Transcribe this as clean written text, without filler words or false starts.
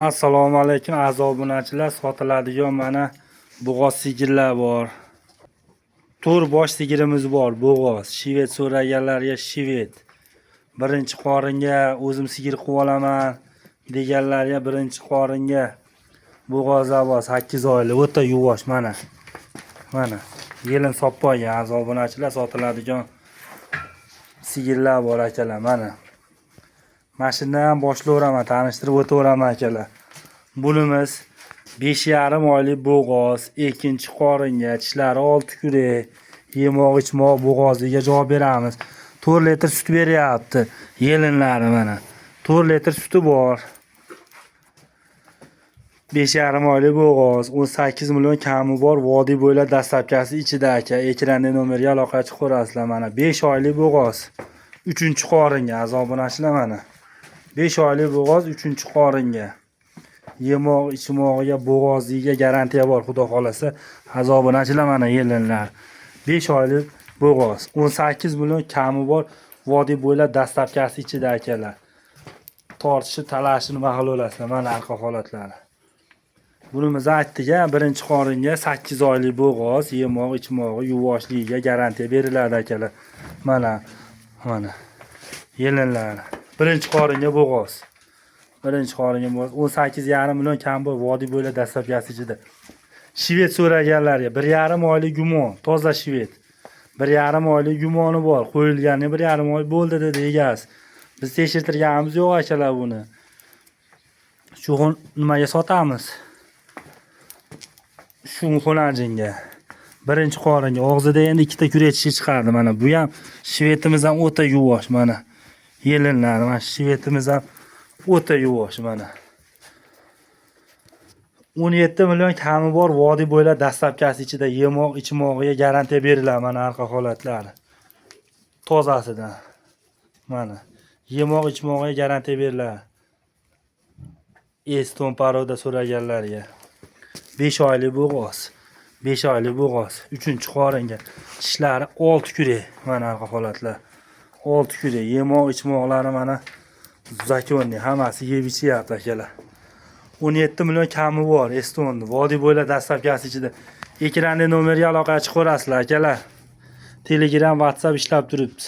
Assalomu alaykum aziz obunachilar, sotiladigan mana bo'g'oz sigirlar bor. 4 bosh sigirimiz bor, bo'g'oz. Shivet so'raganlarga shivet. Birinchi qoringa o'zim sigir qilib olaman deganlarga birinchi qoringa bo'g'oz avoz 8 oylik, o'ta yuvosh mana. Mana yelin soppoyga aziz obunachilar, sotiladigan sigirlar bor akalar mana. Mashinadan boshlayveraman, tanishtirib o'taveraman akalar. Bunimiz 5,5 oylik bo'g'oz, ikkinchi qoringa, tishlari 6 kurak, yemoq ichmoq bo'g'oziga javob beramiz. 4 litr sut beryapti. Yelinlari mana. 4 litr suti bor. 5,5 oylik bo'g'oz, 18 million kami bor. Vodiy bo'ylab dastlabkasi ichida aka. Ekranda nomerga aloqa chiqarasizlar mana. 5 oylik bo'g'oz. 3-qoringa azobunachilar mana. 5 oylik bo'g'oz 3-qoringa. Yemoq ichmog'iga bo'g'ozligiga garantiya bor, xudo xolasa. Azobunachilar mana yelinlar. 5 oylik bo'g'oz, 18 million kami bor. Vodiy bo'ylab dastlabkasi ichida akalar. Tortishi, talashini mahal olasizlar mana arqa holatlari. Bunimiz aytdik-a, birinchi qoringa 8 oylik bo'g'oz, yemoq ichmog'i yuvoshligiga garantiya beriladi akalar. Mana yelinlar. Birinchi qoringa bo'g'oz. 18,5 million kam bor, vodiy bo'ylab dastlabkasi ichida. Shivet so'raganlarga 1,5 oylik gumon, toza shivet. 1,5 oylik gumoni bor, qo'yilgani 1,5 oy bo'ldi dedi egasi. Biz tekshirtirganimiz yo'q akalar buni. Shu nimaga sotamiz? Shu xonajinga. Birinchi qoringa, og'zida endi ikkita kurak tishi chiqardi mana. Bu ham shivetimiz ham o'ta yuvosh mana. Yelinlar mana shivetimiz ham o'ta yuvosh mana. 17 million kami bor, vodiy bo'ylab dastlabkasi ichida yemoq ichmog'iga garantiya beriladi mana arqa holatlari. Tozasidan. Mana yemoq ichmog'iga garantiya beriladi. Eston paroda so'raganlarga. 5 oylik bo'g'oz. 5 oylik bo'g'oz, 3-qoringa. Tishlari 6 kurak mana arqa holatlar. 6 kurak, yemoq ichmoqlari mana zakonni, hammasi yeb ichyapti akalar. 17 million kami bor, Estonni. Vodiy bo'ylab dastlabkasi ichida. Ekranda nomerga aloqa chiqarasizlar akalar. Telegram, WhatsApp ishlab turibdi.